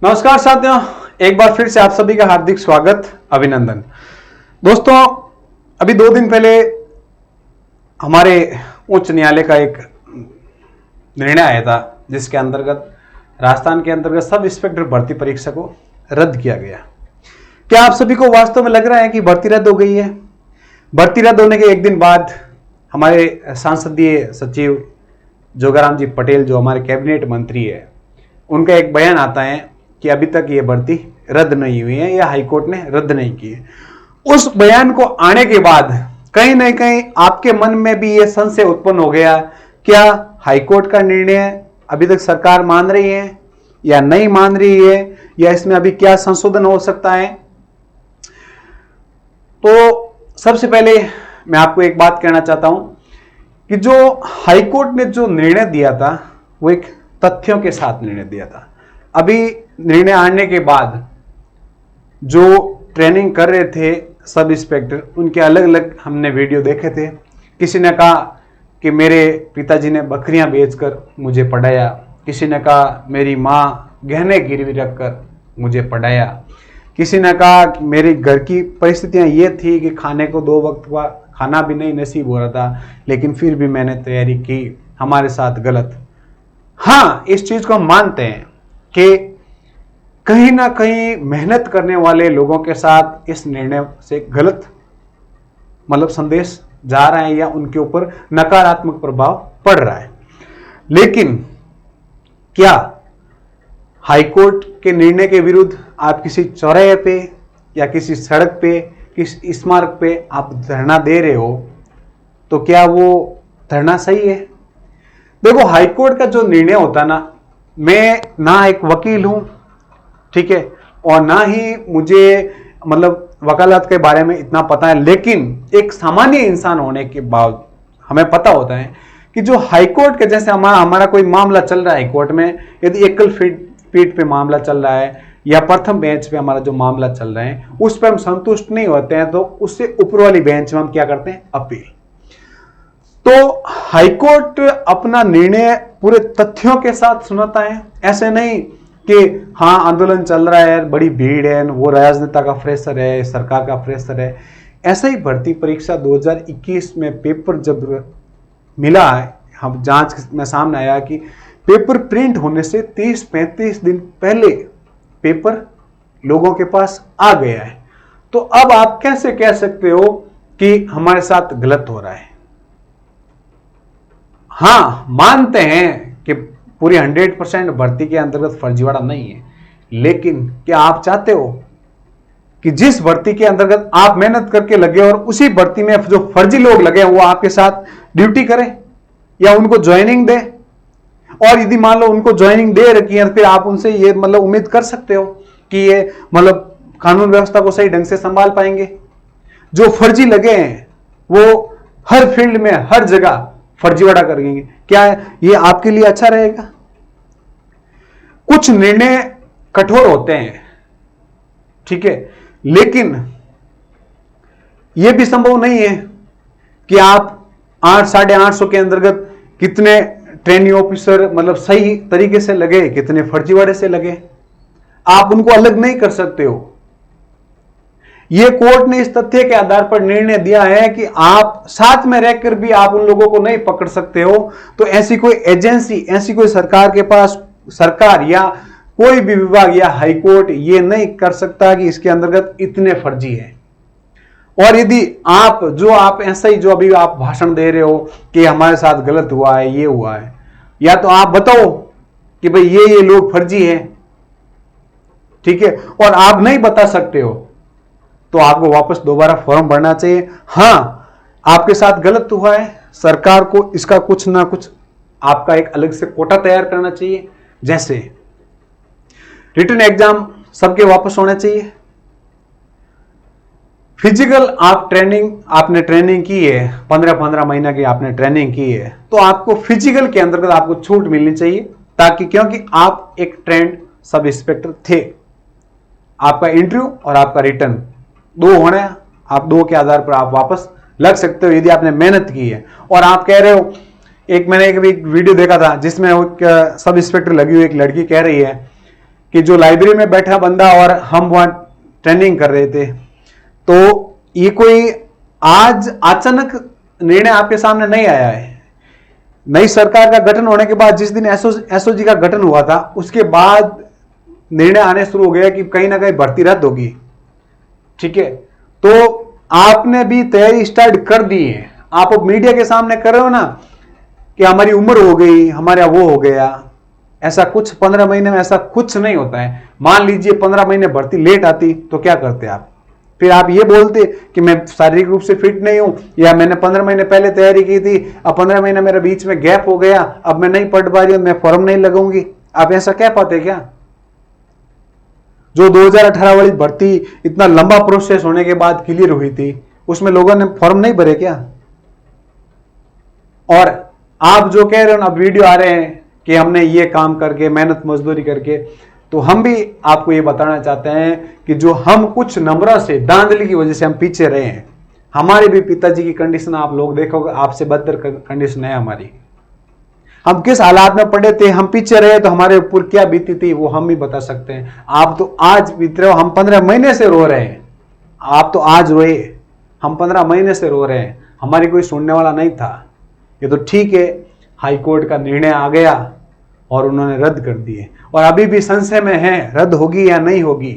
नमस्कार साथियों, एक बार फिर से आप सभी का हार्दिक स्वागत, अभिनंदन। दोस्तों, अभी 2 दिन पहले हमारे उच्च न्यायालय का एक निर्णय आया था जिसके अंतर्गत राजस्थान के अंतर्गत सब इंस्पेक्टर भर्ती परीक्षा को रद्द किया गया। क्या आप सभी को वास्तव में लग रहा है कि भर्ती रद्द हो गई है? भर्ती रद्द होने के एक दिन बाद हमारे संसदीय सचिव जोगाराम जी पटेल, जो हमारे कैबिनेट मंत्री है, उनका एक बयान आता है कि अभी तक ये भर्ती रद्द नहीं हुई है या हाईकोर्ट ने रद्द नहीं की है। उस बयान को आने के बाद कहीं ना कहीं आपके मन में भी ये संशय उत्पन्न हो गया, क्या हाईकोर्ट का निर्णय अभी तक सरकार मान रही है या नहीं मान रही है, या इसमें अभी क्या संशोधन हो सकता है? तो सबसे पहले मैं आपको एक बात कहना चाहता हूं कि जो हाईकोर्ट ने जो निर्णय दिया था वो एक तथ्यों के साथ निर्णय दिया था। अभी निर्णय आने के बाद जो ट्रेनिंग कर रहे थे सब इंस्पेक्टर, उनके अलग अलग हमने वीडियो देखे थे। किसी ने कहा कि मेरे पिताजी ने बकरियां बेचकर मुझे पढ़ाया, किसी ने कहा मेरी माँ गहने गिरवी रखकर मुझे पढ़ाया, किसी ने कहा कि मेरी घर की परिस्थितियां ये थी कि खाने को 2 वक्त का खाना भी नहीं नसीब हो रहा था, लेकिन फिर भी मैंने तैयारी की, हमारे साथ गलत। हाँ, इस चीज को हम मानते हैं कि कहीं ना कहीं मेहनत करने वाले लोगों के साथ इस निर्णय से गलत संदेश जा रहा है या उनके ऊपर नकारात्मक प्रभाव पड़ रहा है। लेकिन क्या हाईकोर्ट के निर्णय के विरुद्ध आप किसी चौराहे पे या किसी सड़क पे, किसी स्मारक पे आप धरना दे रहे हो, तो क्या वो धरना सही है? देखो, हाईकोर्ट का जो निर्णय होता ना, मैं ना एक वकील हूं, ठीक है, और ना ही मुझे वकालत के बारे में इतना पता है, लेकिन एक सामान्य इंसान होने के बाद हमें पता होता है कि जो हाईकोर्ट के जैसे हमारा कोई मामला चल रहा है कोर्ट में, यदि एकल पीठ पे मामला चल रहा है या प्रथम बेंच पे हमारा जो मामला चल रहा है उस पर हम संतुष्ट नहीं होते हैं, तो उससे ऊपर वाली बेंच में हम क्या करते हैं? अपील। तो हाईकोर्ट अपना निर्णय पूरे तथ्यों के साथ सुनाता है। ऐसे नहीं कि हाँ, आंदोलन चल रहा है, बड़ी भीड़ है, वो राजनेता का प्रेशर है, सरकार का प्रेशर है। ऐसे ही भर्ती परीक्षा 2021 में पेपर जब मिला है, हम जांच में सामने आया कि पेपर प्रिंट होने से 30-35 दिन पहले पेपर लोगों के पास आ गया है। तो अब आप कैसे कह सकते हो कि हमारे साथ गलत हो रहा है? हाँ, मानते हैं कि पूरी 100% भर्ती के अंतर्गत फर्जीवाड़ा नहीं है, लेकिन क्या आप चाहते हो कि जिस भर्ती के अंतर्गत आप मेहनत करके लगे और उसी भर्ती में जो फर्जी लोग लगे वो आपके साथ ड्यूटी करें या उनको ज्वाइनिंग दे? और यदि मान लो उनको ज्वाइनिंग दे रखी है, फिर आप उनसे ये उम्मीद कर सकते हो कि ये कानून व्यवस्था को सही ढंग से संभाल पाएंगे? जो फर्जी लगे हैं वो हर फील्ड में, हर जगह फर्जीवाड़ा करेंगे, क्या ये आपके लिए अच्छा रहेगा? कुछ निर्णय कठोर होते हैं, ठीक है, लेकिन यह भी संभव नहीं है कि आप 800-850 के अंतर्गत कितने ट्रेनिंग ऑफिसर सही तरीके से लगे, कितने फर्जीवाड़े से लगे, आप उनको अलग नहीं कर सकते हो। यह कोर्ट ने इस तथ्य के आधार पर निर्णय दिया है कि आप साथ में रहकर भी आप उन लोगों को नहीं पकड़ सकते हो। तो ऐसी कोई एजेंसी, ऐसी कोई सरकार के पास, सरकार या कोई भी विभाग या हाईकोर्ट ये नहीं कर सकता कि इसके अंतर्गत इतने फर्जी है। और यदि आप ऐसा ही जो अभी आप भाषण दे रहे हो कि हमारे साथ गलत हुआ है, ये हुआ है, या तो आप बताओ कि भाई ये लोग फर्जी हैं, ठीक है, और आप नहीं बता सकते हो तो आपको वापस दोबारा फॉर्म भरना चाहिए। हाँ, आपके साथ गलत हुआ है, सरकार को इसका कुछ ना कुछ आपका एक अलग से कोटा तैयार करना चाहिए। जैसे रिटन एग्जाम सबके वापस होने चाहिए। फिजिकल आपने ट्रेनिंग की है, 15-15 महीना की आपने ट्रेनिंग की है, तो आपको फिजिकल के अंतर्गत आपको छूट मिलनी चाहिए, ताकि क्योंकि आप एक ट्रेंड सब इंस्पेक्टर थे, आपका इंटरव्यू और आपका रिटर्न 2 होने, आप 2 के आधार पर आप वापस लग सकते हो यदि आपने मेहनत की है। और आप कह रहे हो, मैंने एक वीडियो देखा था जिसमें सब इंस्पेक्टर लगी हुई एक लड़की कह रही है कि जो लाइब्रेरी में बैठा बंदा और हम वहां ट्रेनिंग कर रहे थे, तो ये कोई आज अचानक निर्णय आपके सामने नहीं आया है। नई सरकार का गठन होने के बाद जिस दिन एसओजी का गठन हुआ था, उसके बाद निर्णय आने शुरू हो गया कि कहीं ना कहीं भर्ती रद्द होगी। ठीक है, तो आपने भी तैयारी स्टार्ट कर दी है। आप अब मीडिया के सामने कर रहे हो ना कि हमारी उम्र हो गई, हमारा वो हो गया। ऐसा कुछ 15 महीने में ऐसा कुछ नहीं होता है। मान लीजिए 15 महीने भर्ती लेट आती तो क्या करते आप? फिर आप ये बोलते कि मैं शारीरिक रूप से फिट नहीं हूं, या मैंने 15 महीने पहले तैयारी की थी, अब 15 महीने मेरा बीच में गैप हो गया, अब मैं नहीं पढ़ पा रही हूं, मैं फॉर्म नहीं लगाऊंगी। आप ऐसा कह पाते क्या? जो 2018 वाली भर्ती इतना लंबा प्रोसेस होने के बाद क्लियर हुई थी, उसमें लोगों ने फॉर्म नहीं भरे क्या? और आप जो कह रहे हो ना, अब वीडियो आ रहे हैं कि हमने ये काम करके, मेहनत मजदूरी करके, तो हम भी आपको ये बताना चाहते हैं कि जो हम कुछ नंबरों से, धांधली की वजह से हम पीछे रहे हैं। हमारे भी पिताजी की कंडीशन आप लोग देखोगे, आपसे बदतर कंडीशन है हमारी। हम किस हालात में पड़े थे, हम पीछे रहे तो हमारे ऊपर क्या बीती थी, वो हम भी बता सकते हैं। आप तो आज बीत रहे हो, हम 15 महीने से रो रहे हैं। आप तो आज रोए, हम 15 महीने से रो रहे हैं। हमारी कोई सुनने वाला नहीं था। ये तो ठीक है, हाई कोर्ट का निर्णय आ गया और उन्होंने रद्द कर दिए, और अभी भी संशय में है रद्द होगी या नहीं होगी।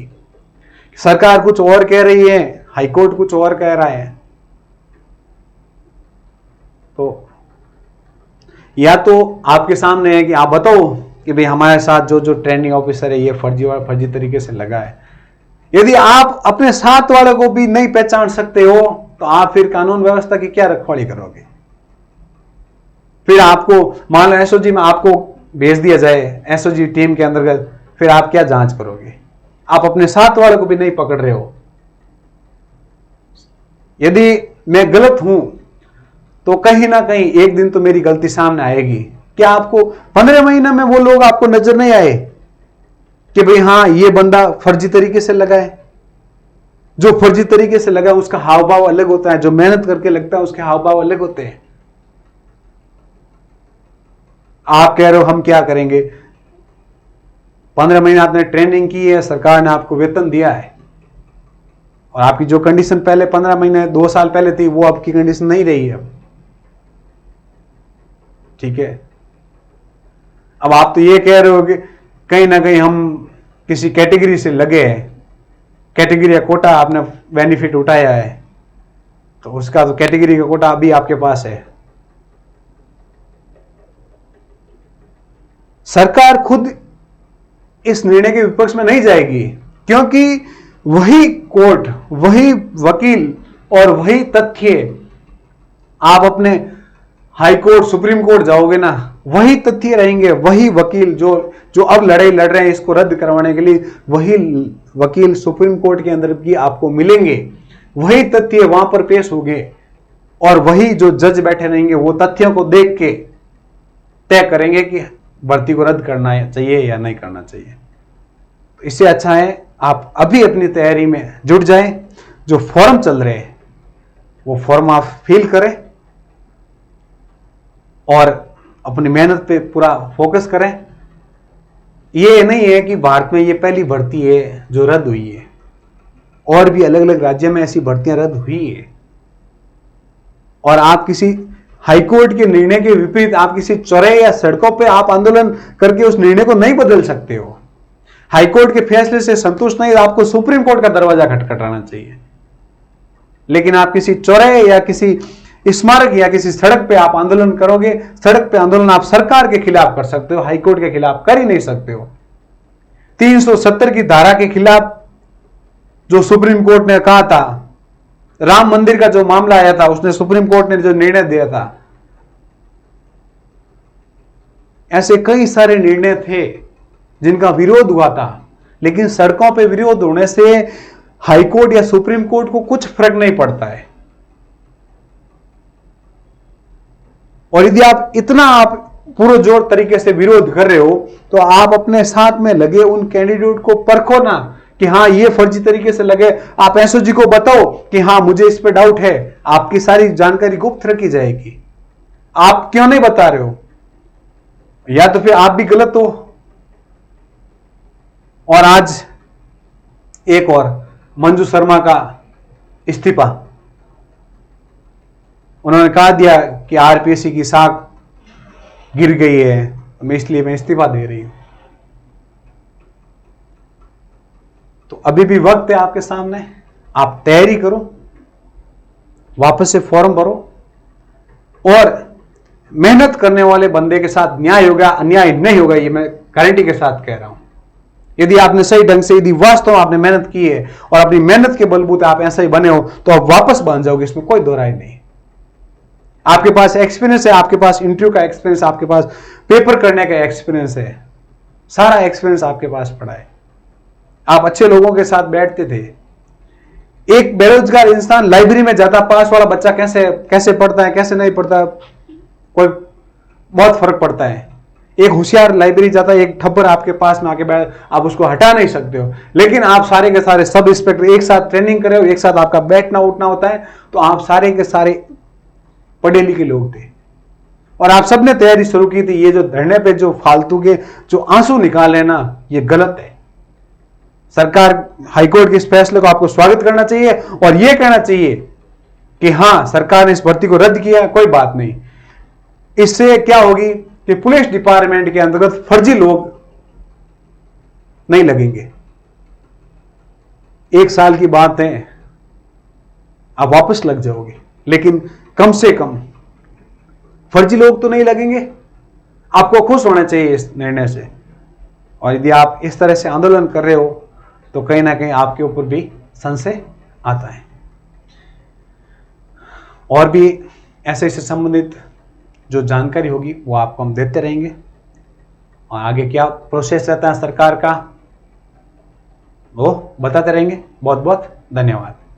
सरकार कुछ और कह रही है, हाई कोर्ट कुछ और कह रहा है। तो या तो आपके सामने है कि आप बताओ कि भाई हमारे साथ जो जो ट्रेनिंग ऑफिसर है ये फर्जी तरीके से लगा है। यदि आप अपने साथ वाले को भी नहीं पहचान सकते हो तो आप फिर कानून व्यवस्था की क्या रखवाली करोगे? फिर आपको मान लो एसओजी में आपको भेज दिया जाए, एसओजी टीम के अंतर्गत, फिर आप क्या जांच करोगे? आप अपने साथ वाले को भी नहीं पकड़ रहे हो। यदि मैं गलत हूं तो कहीं ना कहीं एक दिन तो मेरी गलती सामने आएगी। क्या आपको 15 महीने में वो लोग आपको नजर नहीं आए कि भाई हाँ ये बंदा फर्जी तरीके से लगा है? जो फर्जी तरीके से लगा उसका हाव भाव अलग होता है, जो मेहनत करके लगता है उसके हाव भाव अलग होते हैं। आप कह रहे हो हम क्या करेंगे? 15 महीने आपने ट्रेनिंग की है, सरकार ने आपको वेतन दिया है, और आपकी जो कंडीशन पहले 15 महीने 2 साल पहले थी वो आपकी कंडीशन नहीं रही है अब। ठीक है, अब आप तो ये कह रहे हो कि कहीं ना कहीं हम किसी कैटेगरी से लगे हैं, कैटेगरी या कोटा आपने बेनिफिट उठाया है, तो उसका तो कैटेगरी का कोटा अभी आपके पास है। सरकार खुद इस निर्णय के विपक्ष में नहीं जाएगी, क्योंकि वही कोर्ट, वही वकील और वही तथ्य आप अपने हाई कोर्ट, सुप्रीम कोर्ट जाओगे ना, वही तथ्य रहेंगे। वही वकील जो अब लड़ाई लड़ रहे हैं इसको रद्द करवाने के लिए, वही वकील सुप्रीम कोर्ट के अंदर भी आपको मिलेंगे। वही तथ्य वहां पर पेश होंगे, और वही जो जज बैठे रहेंगे वो तथ्यों को देख के तय करेंगे कि भर्ती को रद्द करना चाहिए या नहीं करना चाहिए। तो इससे अच्छा है आप अभी अपनी तैयारी में जुट जाएं। जो फॉर्म चल रहे हैं वो फॉर्म आप फिल करें और अपनी मेहनत पे पूरा फोकस करें। ये नहीं है कि भारत में ये पहली भर्ती है जो रद्द हुई है, और भी अलग अलग राज्यों में ऐसी भर्तियां रद्द हुई है। और आप किसी हाईकोर्ट के निर्णय के विपरीत आप किसी चौराहे या सड़कों पे आप आंदोलन करके उस निर्णय को नहीं बदल सकते हो। हाईकोर्ट के फैसले से संतुष्ट नहीं, आपको सुप्रीम कोर्ट का दरवाजा खटखटाना चाहिए। लेकिन आप किसी चौराहे या किसी स्मारक या किसी सड़क पे आप आंदोलन करोगे, सड़क पे आंदोलन आप सरकार के खिलाफ कर सकते हो, हाईकोर्ट के खिलाफ कर ही नहीं सकते हो। 370 की धारा के खिलाफ जो सुप्रीम कोर्ट ने कहा था, राम मंदिर का जो मामला आया था, उसने सुप्रीम कोर्ट ने जो निर्णय दिया था, ऐसे कई सारे निर्णय थे जिनका विरोध हुआ था। लेकिन सड़कों पे विरोध होने से हाईकोर्ट या सुप्रीम कोर्ट को कुछ फर्क नहीं पड़ता है। और यदि आप इतना पुरजोर तरीके से विरोध कर रहे हो तो आप अपने साथ में लगे उन कैंडिडेट को परखो ना कि हाँ ये फर्जी तरीके से लगे। आप एसओजी को बताओ कि हाँ मुझे इस पे डाउट है, आपकी सारी जानकारी गुप्त रखी जाएगी। आप क्यों नहीं बता रहे हो? या तो फिर आप भी गलत हो और आज एक और मंजू शर्मा का इस्तीफा, उन्होंने कहा दिया कि आरपीएससी की साख गिर गई है, इसलिए मैं इस्तीफा दे रही हूं। तो अभी भी वक्त है आपके सामने, आप तैयारी करो, वापस से फॉर्म भरो और मेहनत करने वाले बंदे के साथ न्याय होगा, अन्याय नहीं होगा, ये मैं गारंटी के साथ कह रहा हूं। यदि आपने सही ढंग से, यदि वास्तव में आपने मेहनत की है और अपनी मेहनत के बलबूते आप ऐसा ही बने हो, तो आप वापस बन जाओगे, इसमें कोई दो राय नहीं। आपके पास एक्सपीरियंस है, आपके पास इंटरव्यू का एक्सपीरियंस, आपके पास पेपर करने का एक्सपीरियंस है, सारा एक्सपीरियंस आपके पास पड़ा है। आप अच्छे लोगों के साथ बैठते थे। एक बेरोजगार इंसान लाइब्रेरी में जाता, पास वाला बच्चा कैसे पढ़ता है, कैसे नहीं पढ़ता, कोई बहुत फर्क पड़ता है। एक होशियार लाइब्रेरी जाता है, एक ठप्पर आपके पास में आके बैठ, आप उसको हटा नहीं सकते हो। लेकिन आप सारे के सारे सब इंस्पेक्टर एक साथ ट्रेनिंग करे हो, एक साथ आपका बैठना उठना होता है, तो आप सारे के सारे पढ़े लिखे लोग थे और आप सबने तैयारी शुरू की थी। ये जो धरने पे जो फालतू के जो आंसू निकाले ना, ये गलत है। सरकार हाईकोर्ट के इस फैसले को आपको स्वागत करना चाहिए और यह कहना चाहिए कि हां, सरकार ने इस भर्ती को रद्द किया, कोई बात नहीं। इससे क्या होगी कि पुलिस डिपार्टमेंट के अंतर्गत फर्जी लोग नहीं लगेंगे। 1 साल की बात है, आप वापस लग जाओगे, लेकिन कम से कम फर्जी लोग तो नहीं लगेंगे। आपको खुश होना चाहिए इस निर्णय से। और यदि आप इस तरह से आंदोलन कर रहे हो तो कहीं ना कहीं आपके ऊपर भी संशय आता है। और भी ऐसे इससे संबंधित जो जानकारी होगी वो आपको हम देते रहेंगे और आगे क्या प्रोसेस रहता है सरकार का वो बताते रहेंगे। बहुत बहुत धन्यवाद।